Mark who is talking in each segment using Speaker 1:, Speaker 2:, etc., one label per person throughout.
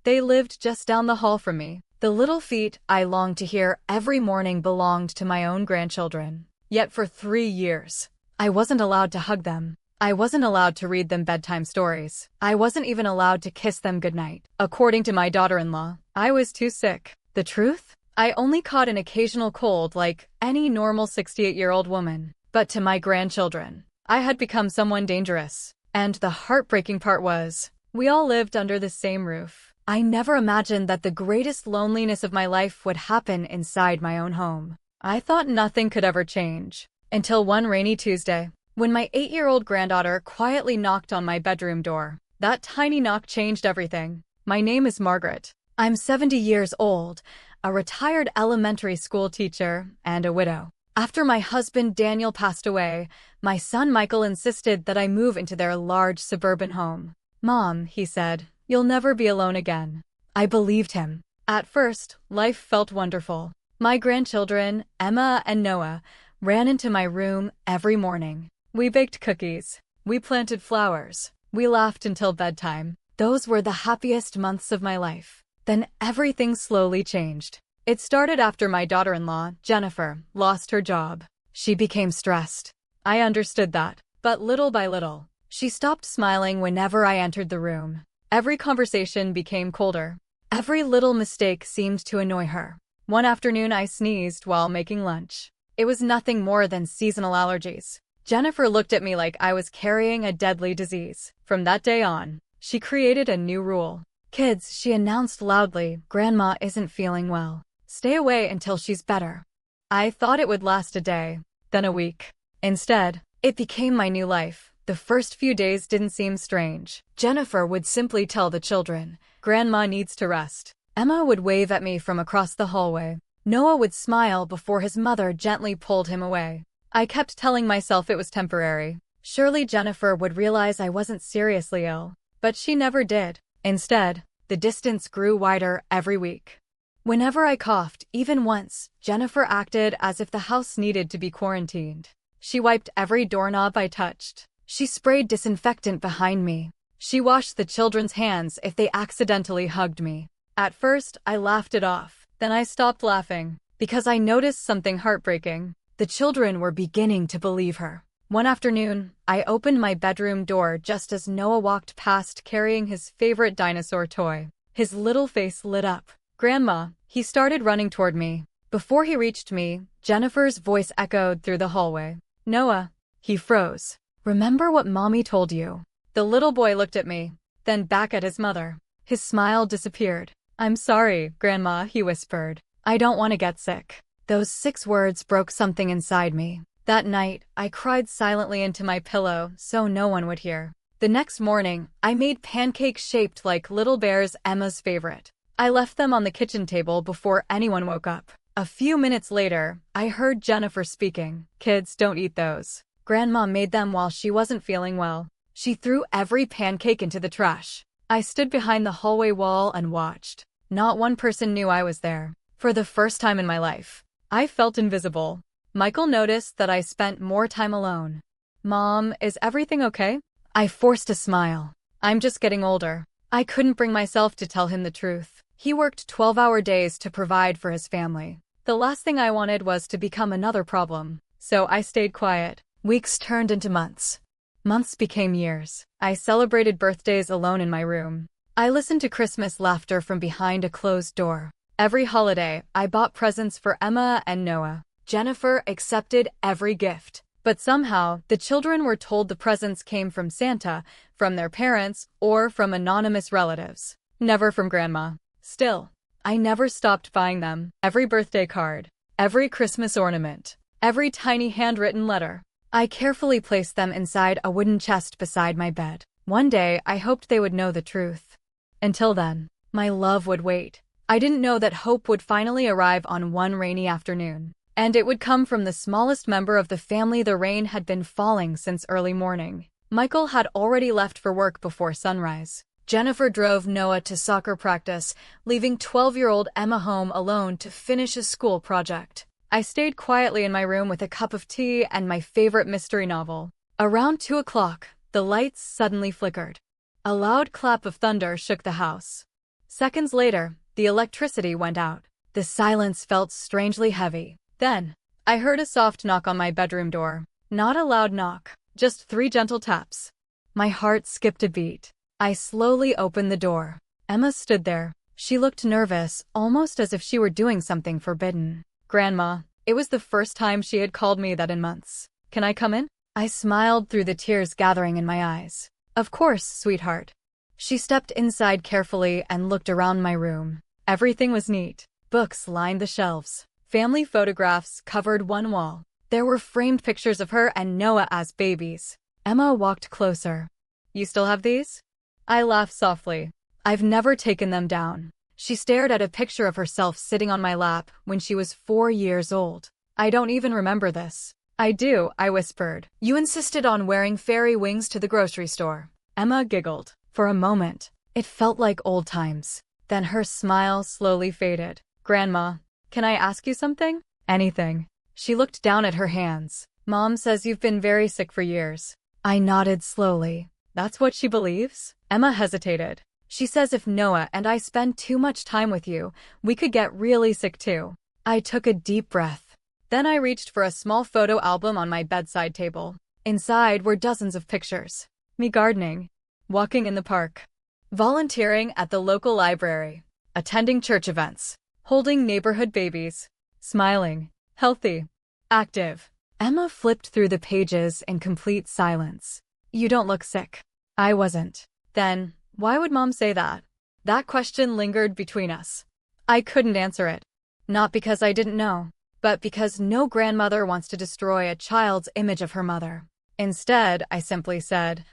Speaker 1: They lived just down the hall from me. The little feet I longed to hear every morning belonged to my own grandchildren. Yet for 3 years, I wasn't allowed to hug them. I wasn't allowed to read them bedtime stories. I wasn't even allowed to kiss them goodnight. According to my daughter-in-law, I was too sick. The truth? I only caught an occasional cold like any normal 68-year-old woman. But to my grandchildren, I had become someone dangerous. And the heartbreaking part was, we all lived under the same roof. I never imagined that the greatest loneliness of my life would happen inside my own home. I thought nothing could ever change. Until one rainy Tuesday, when my 8-year-old granddaughter quietly knocked on my bedroom door. That tiny knock changed everything. My name is Margaret. I'm 70 years old, a retired elementary school teacher, and a widow. After my husband Daniel passed away, my son Michael insisted that I move into their large suburban home. "Mom," he said, "you'll never be alone again." I believed him. At first, life felt wonderful. My grandchildren, Emma and Noah, ran into my room every morning. We baked cookies. We planted flowers. We laughed until bedtime. Those were the happiest months of my life. Then everything slowly changed. It started after my daughter-in-law, Jennifer, lost her job. She became stressed. I understood that. But little by little, she stopped smiling whenever I entered the room. Every conversation became colder. Every little mistake seemed to annoy her. One afternoon I sneezed while making lunch. It was nothing more than seasonal allergies. Jennifer looked at me like I was carrying a deadly disease. From that day on, she created a new rule. "Kids," she announced loudly, "Grandma isn't feeling well. Stay away until she's better." I thought it would last a day, then a week. Instead, it became my new life. The first few days didn't seem strange. Jennifer would simply tell the children, "Grandma needs to rest." Emma would wave at me from across the hallway. Noah would smile before his mother gently pulled him away. I kept telling myself it was temporary. Surely Jennifer would realize I wasn't seriously ill. But she never did. Instead, the distance grew wider every week. Whenever I coughed, even once, Jennifer acted as if the house needed to be quarantined. She wiped every doorknob I touched. She sprayed disinfectant behind me. She washed the children's hands if they accidentally hugged me. At first, I laughed it off. Then I stopped laughing, because I noticed something heartbreaking. The children were beginning to believe her. One afternoon, I opened my bedroom door just as Noah walked past carrying his favorite dinosaur toy. His little face lit up. "Grandma," he started running toward me. Before he reached me, Jennifer's voice echoed through the hallway. "Noah." He froze. "Remember what Mommy told you?" The little boy looked at me, then back at his mother. His smile disappeared. "I'm sorry, Grandma," he whispered. "I don't want to get sick." Those 6 words broke something inside me. That night, I cried silently into my pillow so no one would hear. The next morning, I made pancakes shaped like little bears, Emma's favorite. I left them on the kitchen table before anyone woke up. A few minutes later, I heard Jennifer speaking. "Kids, don't eat those. Grandma made them while she wasn't feeling well." She threw every pancake into the trash. I stood behind the hallway wall and watched. Not one person knew I was there. For the first time in my life, I felt invisible. Michael noticed that I spent more time alone. "Mom, is everything okay?" I forced a smile. "I'm just getting older." I couldn't bring myself to tell him the truth. He worked 12-hour days to provide for his family. The last thing I wanted was to become another problem. So I stayed quiet. Weeks turned into months. Months became years. I celebrated birthdays alone in my room. I listened to Christmas laughter from behind a closed door. Every holiday, I bought presents for Emma and Noah. Jennifer accepted every gift. But somehow, the children were told the presents came from Santa, from their parents, or from anonymous relatives. Never from Grandma. Still, I never stopped buying them. Every birthday card, every Christmas ornament, every tiny handwritten letter. I carefully placed them inside a wooden chest beside my bed. One day, I hoped they would know the truth. Until then, my love would wait. I didn't know that hope would finally arrive on one rainy afternoon. And it would come from the smallest member of the family. The rain had been falling since early morning. Michael had already left for work before sunrise. Jennifer drove Noah to soccer practice, leaving 12-year-old Emma home alone to finish a school project. I stayed quietly in my room with a cup of tea and my favorite mystery novel. Around 2 o'clock, the lights suddenly flickered. A loud clap of thunder shook the house. Seconds later, the electricity went out. The silence felt strangely heavy. Then, I heard a soft knock on my bedroom door. Not a loud knock, just 3 gentle taps. My heart skipped a beat. I slowly opened the door. Emma stood there. She looked nervous, almost as if she were doing something forbidden. Grandma. It was the first time she had called me that in months. Can I come in? I smiled through the tears gathering in my eyes. Of course, sweetheart. She stepped inside carefully and looked around my room. Everything was neat. Books lined the shelves. Family photographs covered one wall. There were framed pictures of her and Noah as babies. Emma walked closer. You still have these? I laughed softly. I've never taken them down. She stared at a picture of herself sitting on my lap when she was 4 years old. I don't even remember this. I do, I whispered. You insisted on wearing fairy wings to the grocery store. Emma giggled. For a moment, it felt like old times. Then her smile slowly faded. Grandma, can I ask you something? Anything. She looked down at her hands. Mom says you've been very sick for years. I nodded slowly. That's what she believes? Emma hesitated. She says if Noah and I spend too much time with you, we could get really sick too. I took a deep breath. Then I reached for a small photo album on my bedside table. Inside were dozens of pictures. Me gardening, walking in the park, volunteering at the local library, attending church events, holding neighborhood babies, smiling, healthy, active. Emma flipped through the pages in complete silence. You don't look sick. I wasn't. Then, why would Mom say that? That question lingered between us. I couldn't answer it. Not because I didn't know, but because no grandmother wants to destroy a child's image of her mother. Instead, I simply said,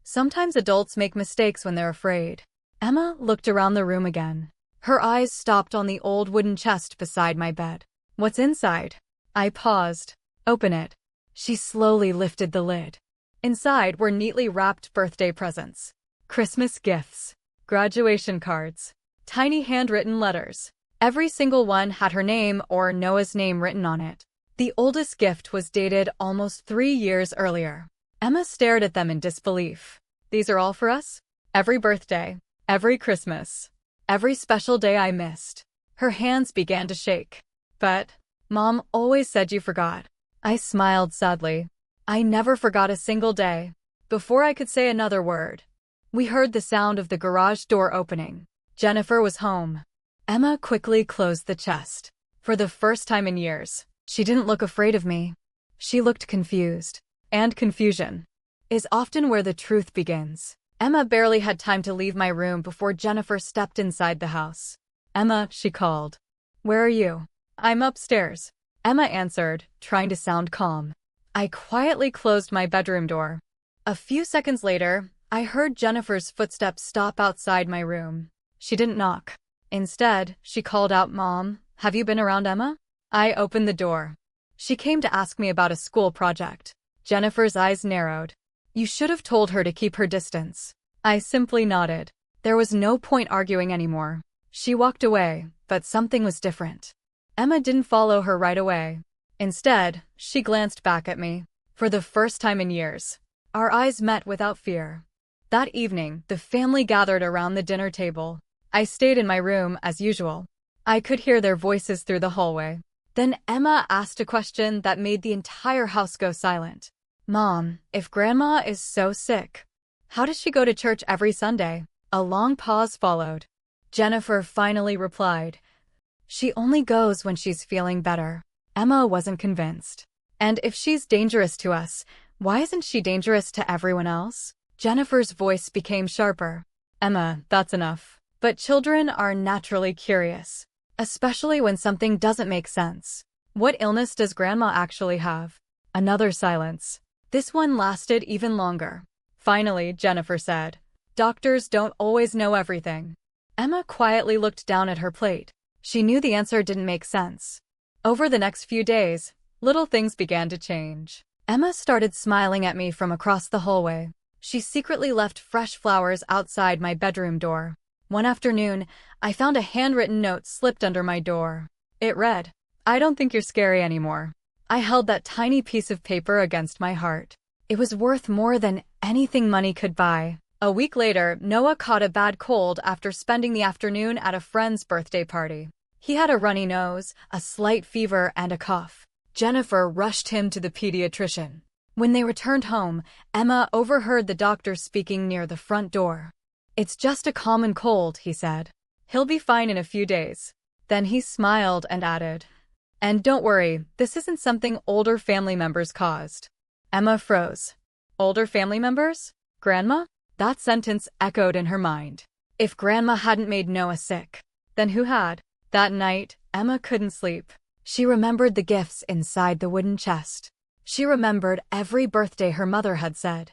Speaker 1: sometimes adults make mistakes when they're afraid. Emma looked around the room again. Her eyes stopped on the old wooden chest beside my bed. What's inside? I paused. Open it. She slowly lifted the lid. Inside were neatly wrapped birthday presents, Christmas gifts, graduation cards, tiny handwritten letters. Every single one had her name or Noah's name written on it. The oldest gift was dated almost 3 years earlier. Emma stared at them in disbelief. These are all for us? Every birthday, every Christmas, every special day I missed. Her hands began to shake. But, Mom always said you forgot. I smiled sadly. I never forgot a single day. Before I could say another word, we heard the sound of the garage door opening. Jennifer was home. Emma quickly closed the chest. For the first time in years, she didn't look afraid of me. She looked confused. And confusion is often where the truth begins. Emma barely had time to leave my room before Jennifer stepped inside the house. Emma, she called. Where are you? I'm upstairs. Emma answered, trying to sound calm. I quietly closed my bedroom door. A few seconds later, I heard Jennifer's footsteps stop outside my room. She didn't knock. Instead, she called out, Mom, have you been around Emma? I opened the door. She came to ask me about a school project. Jennifer's eyes narrowed. You should have told her to keep her distance. I simply nodded. There was no point arguing anymore. She walked away, but something was different. Emma didn't follow her right away. Instead, she glanced back at me. For the first time in years, our eyes met without fear. That evening, the family gathered around the dinner table. I stayed in my room as usual. I could hear their voices through the hallway. Then Emma asked a question that made the entire house go silent. Mom, if Grandma is so sick, how does she go to church every Sunday? A long pause followed. Jennifer finally replied, she only goes when she's feeling better. Emma wasn't convinced. And if she's dangerous to us, why isn't she dangerous to everyone else? Jennifer's voice became sharper. Emma, that's enough. But children are naturally curious, especially when something doesn't make sense. What illness does Grandma actually have? Another silence. This one lasted even longer. Finally, Jennifer said, doctors don't always know everything. Emma quietly looked down at her plate. She knew the answer didn't make sense. Over the next few days, little things began to change. Emma started smiling at me from across the hallway. She secretly left fresh flowers outside my bedroom door. One afternoon, I found a handwritten note slipped under my door. It read, I don't think you're scary anymore. I held that tiny piece of paper against my heart. It was worth more than anything money could buy. A week later, Noah caught a bad cold after spending the afternoon at a friend's birthday party. He had a runny nose, a slight fever, and a cough. Jennifer rushed him to the pediatrician. When they returned home, Emma overheard the doctor speaking near the front door. "It's just a common cold," he said. "He'll be fine in a few days." Then he smiled and added, "And don't worry, this isn't something older family members caused." Emma froze. Older family members? Grandma? That sentence echoed in her mind. If Grandma hadn't made Noah sick, then who had? That night, Emma couldn't sleep. She remembered the gifts inside the wooden chest. She remembered every birthday her mother had said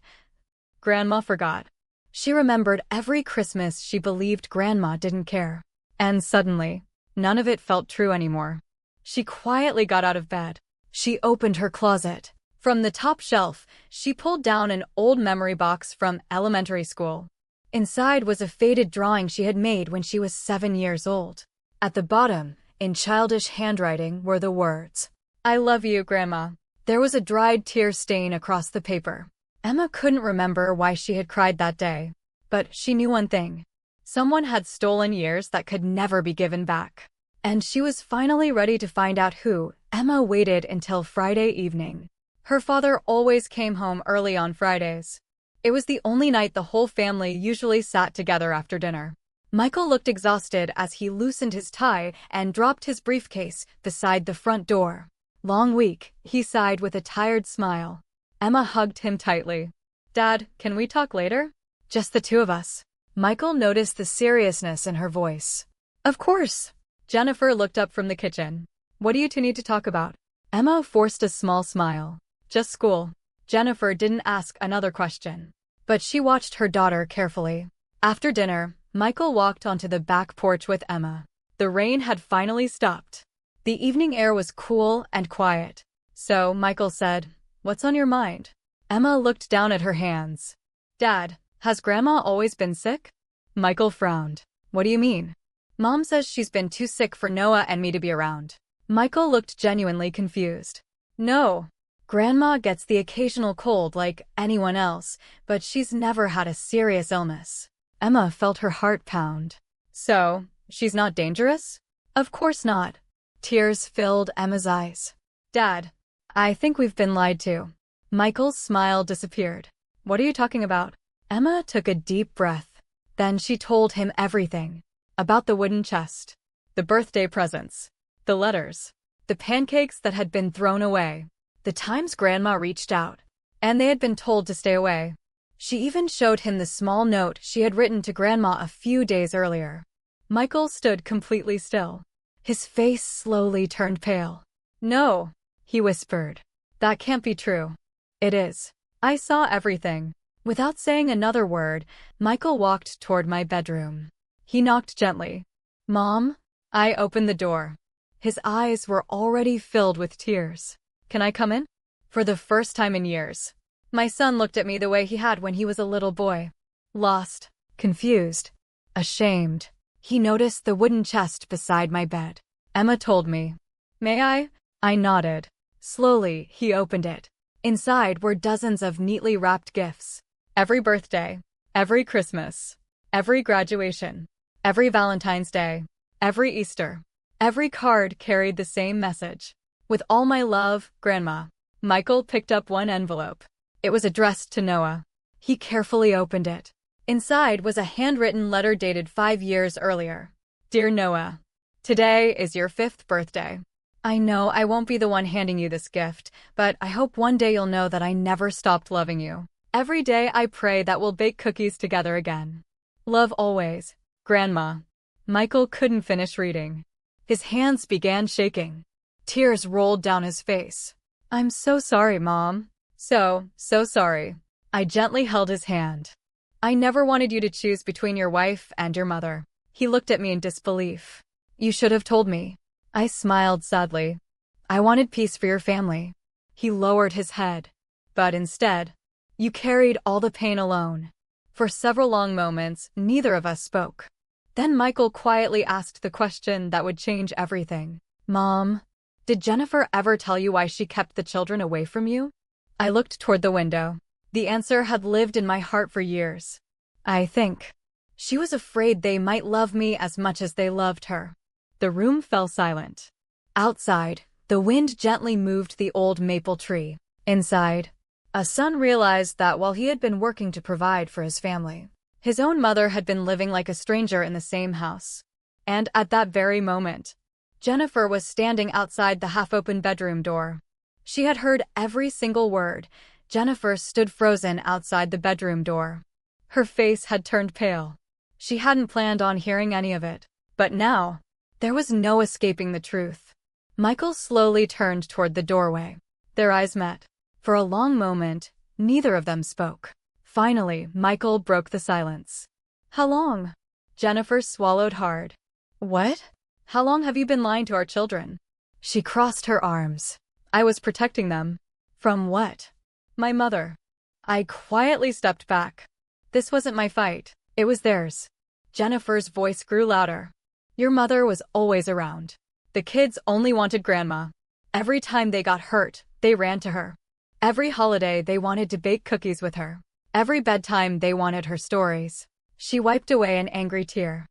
Speaker 1: Grandma forgot. She remembered every Christmas she believed Grandma didn't care. And suddenly, none of it felt true anymore. She quietly got out of bed. She opened her closet. From the top shelf, she pulled down an old memory box from elementary school. Inside was a faded drawing she had made when she was 7 years old. At the bottom, in childish handwriting, were the words, "I love you, Grandma." There was a dried tear stain across the paper. Emma couldn't remember why she had cried that day, but she knew one thing. Someone had stolen years that could never be given back. And she was finally ready to find out who. Emma waited until Friday evening. Her father always came home early on Fridays. It was the only night the whole family usually sat together after dinner. Michael looked exhausted as he loosened his tie and dropped his briefcase beside the front door. "Long week," he sighed with a tired smile. Emma hugged him tightly. "Dad, can we talk later?" "Just the two of us." Michael noticed the seriousness in her voice. "Of course." Jennifer looked up from the kitchen. "What do you two need to talk about?" Emma forced a small smile. "Just school." Jennifer didn't ask another question, but she watched her daughter carefully. After dinner, Michael walked onto the back porch with Emma. The rain had finally stopped. The evening air was cool and quiet. So Michael said, "What's on your mind?" Emma looked down at her hands. "Dad, has Grandma always been sick?" Michael frowned. "What do you mean?" "Mom says she's been too sick for Noah and me to be around." Michael looked genuinely confused. "No. Grandma gets the occasional cold like anyone else, but she's never had a serious illness." Emma felt her heart pound. "So, she's not dangerous?" "Of course not." Tears filled Emma's eyes. "Dad, I think we've been lied to." Michael's smile disappeared. "What are you talking about?" Emma took a deep breath. Then she told him everything. About the wooden chest, the birthday presents, the letters, the pancakes that had been thrown away, the times Grandma reached out, and they had been told to stay away. She even showed him the small note she had written to Grandma a few days earlier. Michael stood completely still. His face slowly turned pale. "No," he whispered. "That can't be true." "It is. I saw everything." Without saying another word, Michael walked toward my bedroom. He knocked gently. "Mom?" I opened the door. His eyes were already filled with tears. "Can I come in?" For the first time in years, my son looked at me the way he had when he was a little boy. Lost, confused, ashamed. He noticed the wooden chest beside my bed. "Emma told me." "May I?" I nodded. Slowly, he opened it. Inside were dozens of neatly wrapped gifts. Every birthday, every Christmas, every graduation, every Valentine's Day, every Easter. Every card carried the same message. "With all my love, Grandma." Michael picked up one envelope. It was addressed to Noah. He carefully opened it. Inside was a handwritten letter dated 5 years earlier. "Dear Noah, today is your 5th birthday. I know I won't be the one handing you this gift, but I hope one day you'll know that I never stopped loving you. Every day I pray that we'll bake cookies together again. Love always, Grandma." Michael couldn't finish reading. His hands began shaking. Tears rolled down his face. "I'm so sorry, Mom. So sorry." I gently held his hand. "I never wanted you to choose between your wife and your mother." He looked at me in disbelief. "You should have told me." I smiled sadly. "I wanted peace for your family." He lowered his head. "But instead, you carried all the pain alone." For several long moments, neither of us spoke. Then Michael quietly asked the question that would change everything. "Mom, did Jennifer ever tell you why she kept the children away from you?" I looked toward the window. The answer had lived in my heart for years. I think. She was afraid they might love me as much as they loved her. The room fell silent. Outside, the wind gently moved the old maple tree. Inside, a son realized that while he had been working to provide for his family, his own mother had been living like a stranger in the same house. And at that very moment, Jennifer was standing outside the half-open bedroom door. She had heard every single word. Jennifer stood frozen outside the bedroom door. Her face had turned pale. She hadn't planned on hearing any of it. But now, there was no escaping the truth. Michael slowly turned toward the doorway. Their eyes met. For a long moment, neither of them spoke. Finally, Michael broke the silence. How long? Jennifer swallowed hard. What? How long have you been lying to our children? She crossed her arms. I was protecting them. From what? My mother. I quietly stepped back. This wasn't my fight. It was theirs. Jennifer's voice grew louder. Your mother was always around. The kids only wanted Grandma. Every time they got hurt, they ran to her. Every holiday they wanted to bake cookies with her. Every bedtime they wanted her stories. She wiped away an angry tear.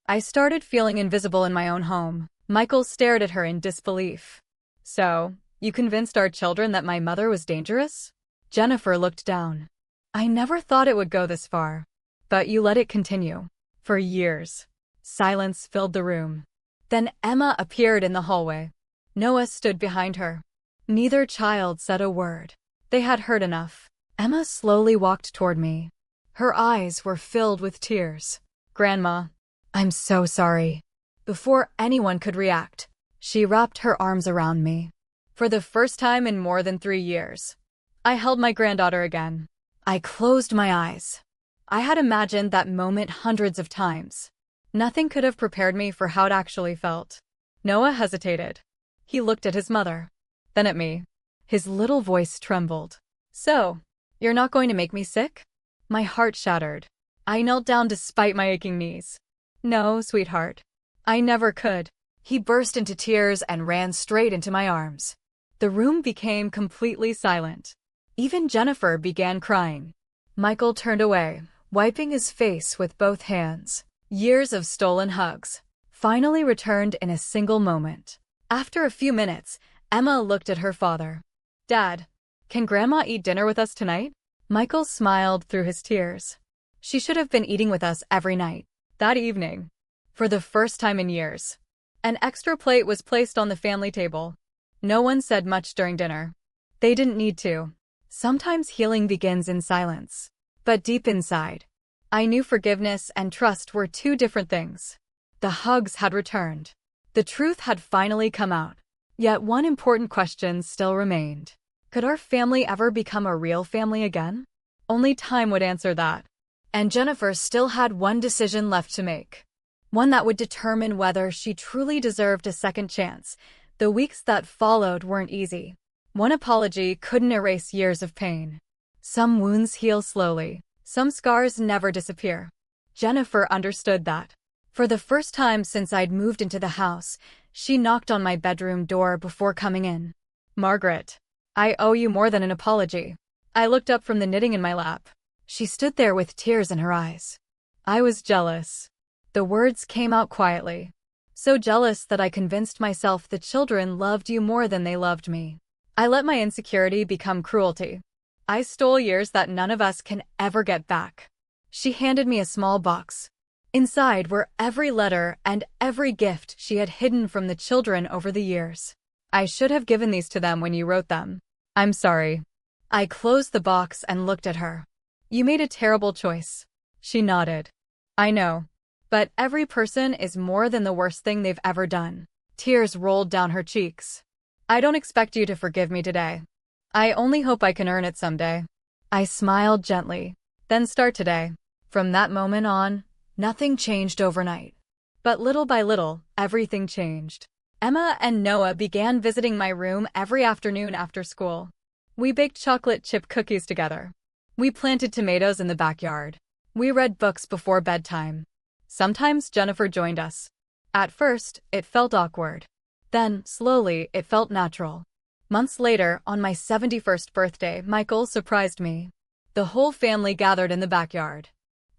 Speaker 1: I started feeling invisible in my own home. Michael stared at her in disbelief. So, you convinced our children that my mother was dangerous? Jennifer looked down. I never thought it would go this far. But you let it continue. For years. Silence filled the room. Then Emma appeared in the hallway. Noah stood behind her. Neither child said a word. They had heard enough. Emma slowly walked toward me. Her eyes were filled with tears. Grandma, I'm so sorry. Before anyone could react, she wrapped her arms around me. For the first time in more than 3 years, I held my granddaughter again. I closed my eyes. I had imagined that moment hundreds of times. Nothing could have prepared me for how it actually felt. Noah hesitated. He looked at his mother, then at me. His little voice trembled. So, you're not going to make me sick? My heart shattered. I knelt down despite my aching knees. No, sweetheart. I never could. He burst into tears and ran straight into my arms. The room became completely silent. Even Jennifer began crying. Michael turned away, wiping his face with both hands. Years of stolen hugs finally returned in a single moment. After a few minutes, Emma looked at her father. Dad, can Grandma eat dinner with us tonight? Michael smiled through his tears. She should have been eating with us every night. That evening, for the first time in years, an extra plate was placed on the family table. No one said much during dinner. They didn't need to. Sometimes healing begins in silence. But deep inside, I knew forgiveness and trust were two different things. The hugs had returned. The truth had finally come out. Yet one important question still remained. Could our family ever become a real family again? Only time would answer that. And Jennifer still had one decision left to make. One that would determine whether she truly deserved a second chance. The weeks that followed weren't easy. One apology couldn't erase years of pain. Some wounds heal slowly. Some scars never disappear. Jennifer understood that. For the first time since I'd moved into the house, she knocked on my bedroom door before coming in. Margaret, I owe you more than an apology. I looked up from the knitting in my lap. She stood there with tears in her eyes. I was jealous. The words came out quietly. So jealous that I convinced myself the children loved you more than they loved me. I let my insecurity become cruelty. I stole years that none of us can ever get back. She handed me a small box. Inside were every letter and every gift she had hidden from the children over the years. I should have given these to them when you wrote them. I'm sorry. I closed the box and looked at her. You made a terrible choice. She nodded. I know. But every person is more than the worst thing they've ever done. Tears rolled down her cheeks. I don't expect you to forgive me today. I only hope I can earn it someday. I smiled gently. Then start today. From that moment on, nothing changed overnight. But little by little, everything changed. Emma and Noah began visiting my room every afternoon after school. We baked chocolate chip cookies together. We planted tomatoes in the backyard. We read books before bedtime. Sometimes Jennifer joined us. At first, it felt awkward. Then, slowly, it felt natural. Months later, on my 71st birthday, Michael surprised me. The whole family gathered in the backyard.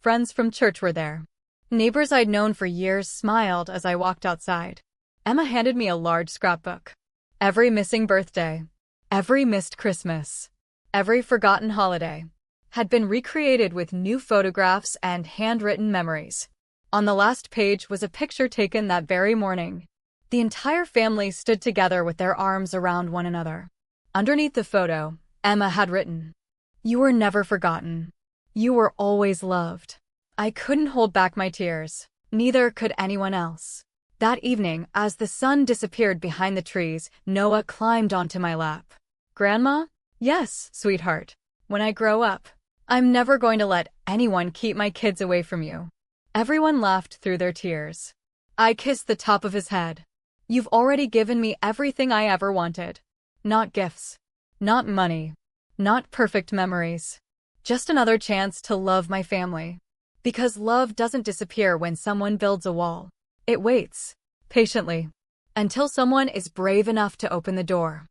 Speaker 1: Friends from church were there. Neighbors I'd known for years smiled as I walked outside. Emma handed me a large scrapbook. Every missing birthday, every missed Christmas, every forgotten holiday had been recreated with new photographs and handwritten memories. On the last page was a picture taken that very morning. The entire family stood together with their arms around one another. Underneath the photo, Emma had written, "You were never forgotten. You were always loved." I couldn't hold back my tears. Neither could anyone else. That evening, as the sun disappeared behind the trees, Noah climbed onto my lap. "Grandma?" "Yes, sweetheart. When I grow up, I'm never going to let anyone keep my kids away from you." Everyone laughed through their tears. I kissed the top of his head. "You've already given me everything I ever wanted. Not gifts. Not money. Not perfect memories. Just another chance to love my family." Because love doesn't disappear when someone builds a wall. It waits, patiently, until someone is brave enough to open the door.